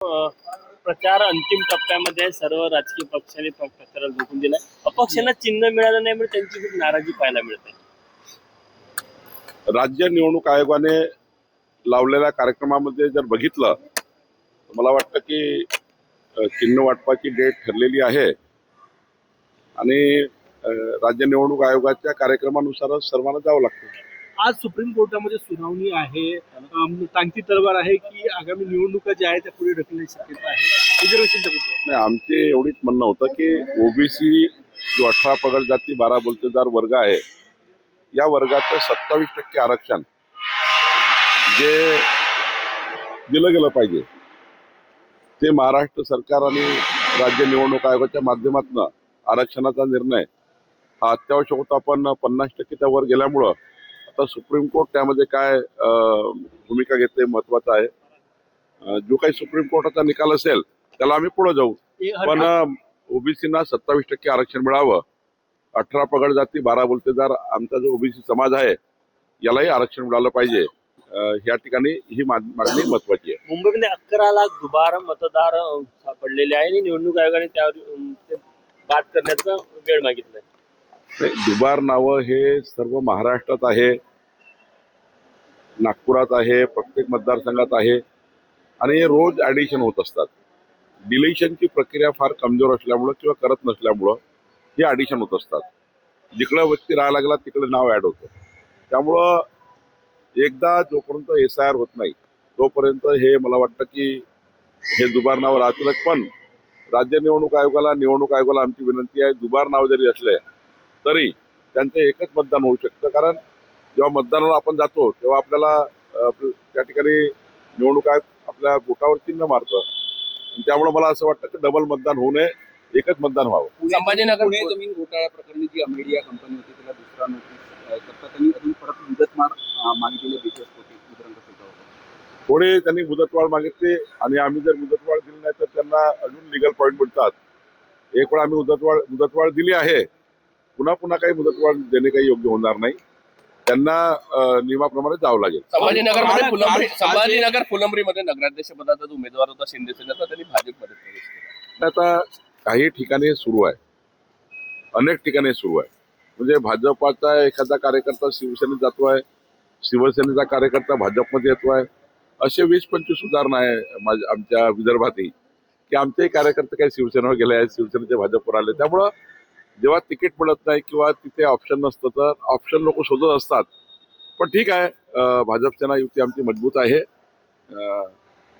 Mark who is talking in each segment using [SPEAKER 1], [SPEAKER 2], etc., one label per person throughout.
[SPEAKER 1] प्रचार अंतिम टप्प्यामध्ये सर्व राजकीय पक्षांनी प्रचाराला झोकून दिलाय. अपक्षांना चिन्ह मिळालं नाही म्हणजे त्यांची खूप नाराजी पाहायला मिळते.
[SPEAKER 2] राज्य निवडणूक आयोगाने लावलेल्या कार्यक्रमामध्ये जर बघितलं तर मला वाटतं की चिन्ह वाटपाची डेट ठरलेली आहे आणि राज्य निवडणूक आयोगाच्या कार्यक्रमानुसारच सर्वांना जावं लागतं.
[SPEAKER 3] आज सुप्रीम कोर्टामध्ये सुनावणी आहे. टांगती तलवार आहे की आगामी निवडणुका ज्या आहेत त्या पुढे ढकलण्याची शक्यता आहे. रिझर्वेशनच्या मुद्द्यावर
[SPEAKER 2] नाही, आमचे एवढीच म्हणणं होतं की ओबीसी जो 18 पगड जाती 12 बलुतेदार वर्ग आहे या वर्गाचं 27% आरक्षण जे दिलं गेलं पाहिजे ते महाराष्ट्र सरकार आणि राज्य निवडणूक आयोगाच्या माध्यमातून आरक्षणाचा निर्णय हा अत्यावश्यक होता. पण 50%च्या वर गेल्यामुळं आता सुप्रीम कोर्ट त्यामध्ये काय भूमिका घेते महत्वाचं आहे. जो काही सुप्रीम कोर्टाचा निकाल असेल त्याला आम्ही पुढे जाऊ. पण ओबीसीना 27% आरक्षण मिळावं, 18 पगड जाती 12 बलुतेदार आमचा जो ओबीसी समाज आहे यालाही आरक्षण मिळालं पाहिजे. या ठिकाणी ही मागणी महत्वाची आहे.
[SPEAKER 1] मुंबईमध्ये 11 लाख दुबार मतदार सापडलेले आहे आणि निवडणूक आयोगाने त्यावर बाद करण्याचा वेळ मागितलाय.
[SPEAKER 2] दुबार नावं हे सर्व महाराष्ट्रात आहे, नागपुरात आहे, प्रत्येक मतदारसंघात आहे आणि हे रोज ऍडिशन होत असतात. डिलिशनची प्रक्रिया फार कमजोर असल्यामुळं किंवा करत नसल्यामुळं हे ऍडिशन होत असतात. जिकडं व्यक्ती राहायला लागला तिकडे नाव ऍड होतं. त्यामुळं एकदा जोपर्यंत SIR होत नाही तोपर्यंत हे मला वाटतं की हे दुबार नाव राहतीलच. पण राज्य निवडणूक आयोगाला आमची विनंती आहे, दुबार नाव जरी असले तरी त्यांचं एकच मतदान होऊ शकतं. कारण जेव्हा मतदानाला आपण जातो तेव्हा आपल्याला त्या ठिकाणी निवडणूक आयोग आपल्या बोटावर चिन्ह मारतं. त्यामुळे मला असं वाटतं की डबल मतदान होऊ नये, एकच मतदान व्हावं.
[SPEAKER 4] संभाजीनगर पुणे जमीन घोटाळा प्रकरणी जी अमेरिया कंपनी होती त्याला दुसरा नोटीस करता त्यांनी अजून परत मुदतवाढ मागितलेले बेशस होते.
[SPEAKER 2] थोडे त्यांनी मुदतवाढ मागितली आणि आम्ही जर मुदतवाढ दिली नाही तर त्यांना अजून लिगल पॉईंट मिळतात. एक वेळा आम्ही मुदतवाढ दिली आहे, पुन्हा काही मुदतवाढ देणे काही योग्य होणार नाही. त्यांना नियमाप्रमाणे जावं लागेल.
[SPEAKER 4] संभाजीनगर फुलंब्रीमध्ये नगराध्यक्ष पदाचा जो उमेदवार होता शिंदे सेनेचा त्यांनी भाजपमध्ये प्रवेश केला.
[SPEAKER 2] आता काही ठिकाणी सुरू आहे, अनेक ठिकाणी सुरू आहे. म्हणजे भाजपाचा एखादा कार्यकर्ता शिवसेनेत जातोय, शिवसेनेचा कार्यकर्ता भाजपमध्ये येतोय. असे 20-25 उदाहरण आहे आमच्या विदर्भातही की आमचेही कार्यकर्ते काही शिवसेनेवर गेले आहेत, शिवसेनेचे भाजपवर आले. त्यामुळं जेव्हा तिकीट मिळत नाही किंवा तिथे ऑप्शन नसतं तर ऑप्शन लोक शोधत असतात. पण ठीक आहे, भाजप सेना युती आमची मजबूत आहे.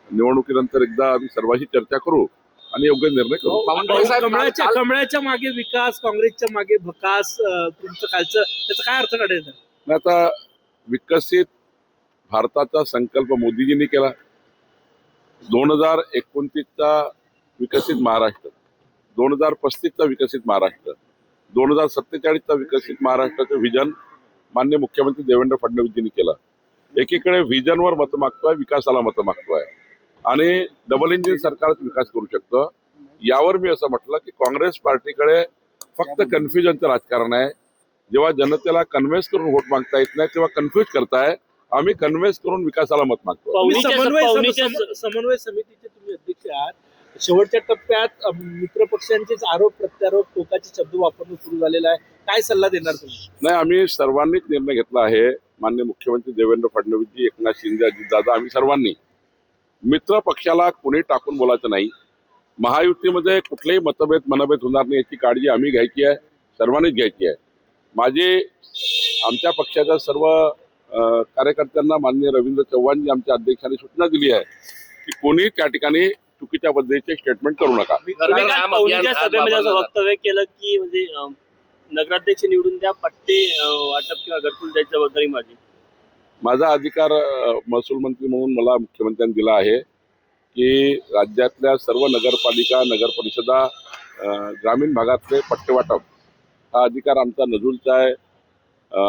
[SPEAKER 2] निवडणुकीनंतर एकदा आम्ही सर्वांशी चर्चा करू आणि योग्य निर्णय करू.
[SPEAKER 3] कमळाच्या मागे विकास, काँग्रेसच्या मागे भकास, तुमचं कालचं त्याचा काय अर्थ काढायचा?
[SPEAKER 2] आता विकसित भारताचा संकल्प मोदीजींनी केला. 2029चा विकसित महाराष्ट्र, 2035चा विकसित महाराष्ट्र, 2047चा विकसित महाराष्ट्राचं व्हिजन माननीय मुख्यमंत्री देवेंद्र फडणवीसजींनी केलं. एकीकडे व्हिजनवर मतं मागतोय, विकासाला मतं मागतोय आणि डबल इंजिन सरकारच विकास करू शकतं. यावर मी असं म्हटलं की काँग्रेस पार्टीकडे फक्त कन्फ्युजनचं राजकारण आहे. जेव्हा जनतेला कन्व्हिन्स करून वोट मागता येत नाही तेव्हा कन्फ्युज करताय. आम्ही कन्व्हिन्स करून विकासाला मत मागतो.
[SPEAKER 3] समन्वय समितीचे तुम्ही अध्यक्ष आहात. शेवटच्या टप्प्यात मित्र पक्षांचेच आरोप प्रत्यारोप टोकाचे शब्द वापरणं सुरू झालेला आहे. काय सल्ला देणार तुम्ही?
[SPEAKER 2] नाही, आम्ही सर्वांनीच निर्णय घेतला आहे. माननीय मुख्यमंत्री देवेंद्र फडणवीसजी, एकनाथ शिंदे, अजितदादा, आम्ही सर्वांनी मित्र पक्षाला कोणी टाकून बोलायचं नाही. महायुतीमध्ये कुठलेही मनभेद होणार नाही याची काळजी आम्ही घ्यायची आहे, सर्वांनीच घ्यायची आहे. आमच्या पक्षाच्या सर्व कार्यकर्त्यांना माननीय रवींद्र चव्हाणजी आमच्या अध्यक्षांनी सूचना दिली आहे की कोणी त्या ठिकाणी चुकीच्या पद्धतीचे स्टेटमेंट करू नका.
[SPEAKER 1] सभेमध्ये असं वक्तव्य केलं की म्हणजे नगराध्यक्ष निवडून द्या, पट्टे वाटप किंवा घरकुल द्यायची जबाबदारी माझा
[SPEAKER 2] अधिकार महसूल मंत्री म्हणून मला मुख्यमंत्र्यांनी दिला आहे की राज्यातल्या सर्व नगरपालिका, नगर परिषदा, ग्रामीण भागातले पट्टे वाटप हा अधिकार आमचा नजूलचा आहे.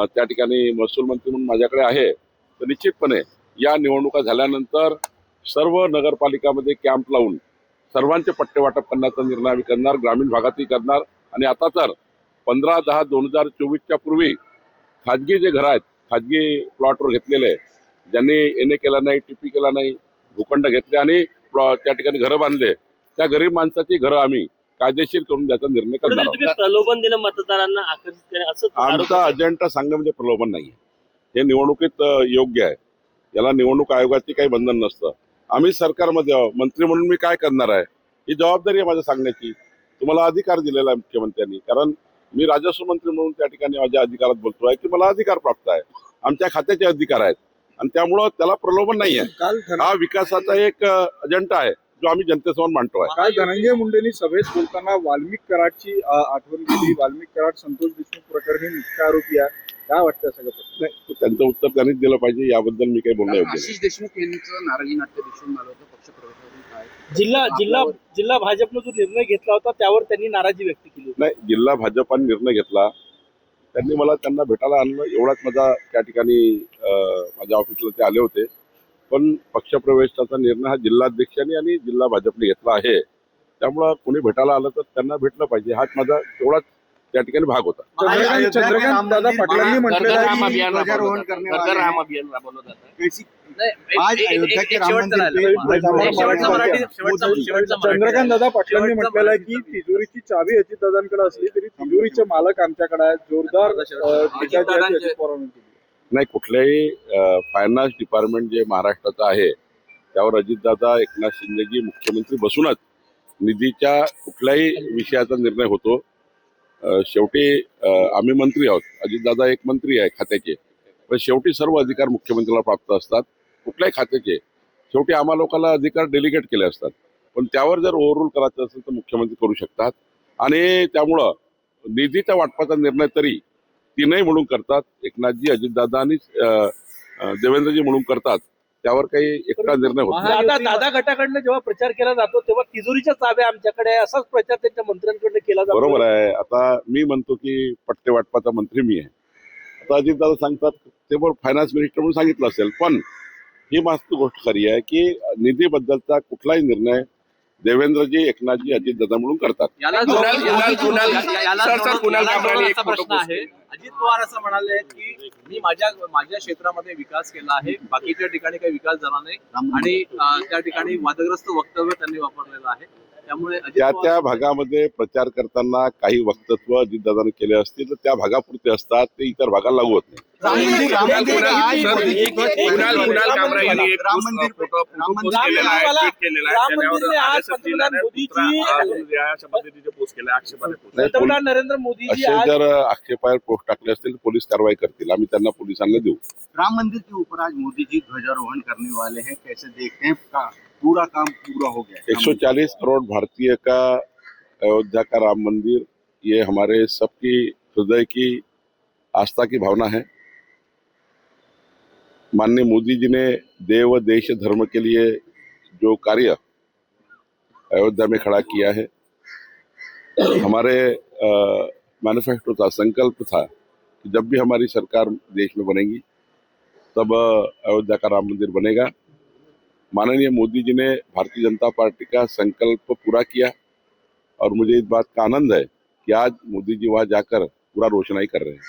[SPEAKER 2] त्या ठिकाणी महसूल मंत्री म्हणून माझ्याकडे आहे. तर निश्चितपणे या निवडणुका झाल्यानंतर सर्व नगरपालिकामध्ये कॅम्प लावून सर्वांचे पट्टे वाटप करण्याचा निर्णय आम्ही करणार, ग्रामीण भागातही करणार. आणि आता तर 15/10/2024च्या पूर्वी खाजगी जे घर आहेत, खाजगी प्लॉटवर घेतलेले, ज्यांनी NA केला नाही, TP केला नाही, भूखंड घेतले आणि त्या ठिकाणी घरं बांधले, त्या गरीब माणसाची घरं आम्ही कायदेशीर करून द्यायचा निर्णय करणार
[SPEAKER 1] कुठेतरी
[SPEAKER 2] आहोत.
[SPEAKER 1] तुम्ही प्रलोभन दिलं मतदारांना आकर्षित करणे असं
[SPEAKER 2] आमचा अजेंडा सांगणं म्हणजे प्रलोभन नाही. हे निवडणुकीत योग्य आहे. याला निवडणूक आयोगाची काही बंधन नसतं. आम्ही सरकारमध्ये आहोत, मंत्री म्हणून मी काय करणार आहे ही जबाबदारी आहे माझ्या सांगण्याची. तुम्हाला अधिकार दिलेला आहे मुख्यमंत्र्यांनी, कारण मी राजस्व मंत्री म्हणून त्या ठिकाणी माझ्या अधिकारात बोलतो आहे की मला अधिकार प्राप्त आहे, आमच्या खात्याचे अधिकार आहेत आणि त्यामुळं त्याला प्रलोभन नाही आहे.
[SPEAKER 3] काल
[SPEAKER 2] हा विकासाचा एक अजेंडा आहे जो आम्ही जनतेसमोर मांडतो आहे.
[SPEAKER 5] काल धनंजय मुंडेंनी सभेत बोलताना वाल्मिक कराडची आठवण केली. वाल्मिक कराड संतोष देशमुख प्रकरणी मुख्य आरोपी आहे. काय वाटतं सगळं?
[SPEAKER 2] नाही, त्यांचं उत्तर त्यांनीच दिलं पाहिजे, याबद्दल मी काही बोलणं योग्य नाही.
[SPEAKER 4] आशिष देशमुख यांचं नाराजी नाट्य दिसून आलं होतं पक्षप्रवेशावरून. काय
[SPEAKER 3] जिल्हा भाजपनं जो निर्णय घेतला होता त्यावर त्यांनी नाराजी व्यक्त केली होती.
[SPEAKER 2] नाही, जिल्हा भाजपाने निर्णय घेतला, त्यांनी मला त्यांना भेटायला आणलं, एवढाच माझा त्या ठिकाणी माझ्या ऑफिसला ते आले होते. पण पक्षप्रवेशाचा निर्णय हा जिल्हाध्यक्षांनी आणि जिल्हा भाजपने घेतला आहे. त्यामुळं कोणी भेटायला आलं तर त्यांना भेटलं पाहिजे, हाच माझा तेवढाच त्या ठिकाणी भाग होता.
[SPEAKER 5] चंद्रकांत दादा पाटलांनी म्हटलेलं आहे की
[SPEAKER 4] ध्वजारोहण करने वाले
[SPEAKER 1] राम अभियान राबवलं जात आहे.
[SPEAKER 4] कैसी आज अयोध्या के राम मंदिर
[SPEAKER 5] चंद्रकांत दादा पाटलांनी म्हटलेलं आहे की तिजोरीची चावी अजितदादांकडे असली तरी तिजोरीचे मालक आमच्याकडे आहेत. जोरदार टीका जी आहे ती अजित पवारांनी केली.
[SPEAKER 2] नाही, कुठल्याही फायनान्स डिपार्टमेंट जे महाराष्ट्राचं आहे त्यावर अजितदादा एकनाथ शिंदेजी मुख्यमंत्री बसूनच निधीच्या कुठल्याही विषयाचा निर्णय होतो. शेवटी आम्ही मंत्री आहोत, अजितदादा एक मंत्री आहे खात्याचे, पण शेवटी सर्व अधिकार मुख्यमंत्र्याला प्राप्त असतात कुठल्याही खात्याचे. शेवटी आम्हा लोकांना अधिकार डेलिगेट केले असतात, पण त्यावर जर ओव्हररूल करायचं असेल तर मुख्यमंत्री करू शकतात. आणि त्यामुळं निधीच्या वाटपाचा निर्णय तरी तीनही म्हणून करतात, एकनाथजी, अजितदादा आणि देवेंद्रजी म्हणून करतात. त्यावर काही एकटा निर्णय होत नाही.
[SPEAKER 3] दादा गटाकडनं जेव्हा प्रचार केला जातो तेव्हा तिजोरीच्या चाव्या आमच्याकडे आहे असाच प्रचार त्यांच्या मंत्र्यांकडनं केला जातो.
[SPEAKER 2] बरोबर आहे. आता मी म्हणतो की पट्टे वाटपाचा मंत्री मी आहे, आता अजितदादा सांगतात ते पण फायनान्स मिनिस्टर म्हणून सांगितलं असेल, पण ही मात्र गोष्ट खरी आहे की निधीबद्दलचा कुठलाही निर्णय देवेंद्रजी, एकनाथजी, अजितदादा म्हणून करतात.
[SPEAKER 6] प्रश्न आहे. अजित पवार असं म्हणाले की मी माझ्या क्षेत्रामध्ये विकास केला आहे, बाकीच्या ठिकाणी काही विकास झाला नाही आणि त्या ठिकाणी वादग्रस्त वक्तव्य त्यांनी वापरलेलं आहे. त्यामुळे
[SPEAKER 2] त्या भागामध्ये प्रचार करताना काही वक्तव्य अजितदादाने केले असतील तर त्या भागापुरते असतात, ते इतर भागाला लागू होत नाही.
[SPEAKER 3] पंतप्रधान नरेंद्र मोदीजी
[SPEAKER 2] असे जर आक्षेपार्ह पोस्ट टाकले असतील तर पोलीस कारवाई करतील, आम्ही त्यांना पोलिसांना देऊ.
[SPEAKER 7] राम मंदिर के ऊपर आज मोदी जी ध्वजारोहण करने वाले हैं, कैसे देखते हैं? पूरा काम पूरा हो गया।
[SPEAKER 2] 140 करोड़ भारतीय का अयोध्या का राम मंदिर, ये हमारे सबकी हृदय की आस्था की भावना है। माननीय मोदी जी ने देव देश धर्म के लिए जो कार्य अयोध्या में खड़ा किया है, हमारे मैनिफेस्टो था, संकल्प था कि जब भी हमारी सरकार देश में बनेगी तब अयोध्या का राम मंदिर बनेगा। माननीय मोदी जी ने भारतीय जनता पार्टी का संकल्प पूरा किया और मुझे इस बात का आनंद है कि आज मोदी जी वहाँ जाकर पूरा रोशनाई कर रहे हैं।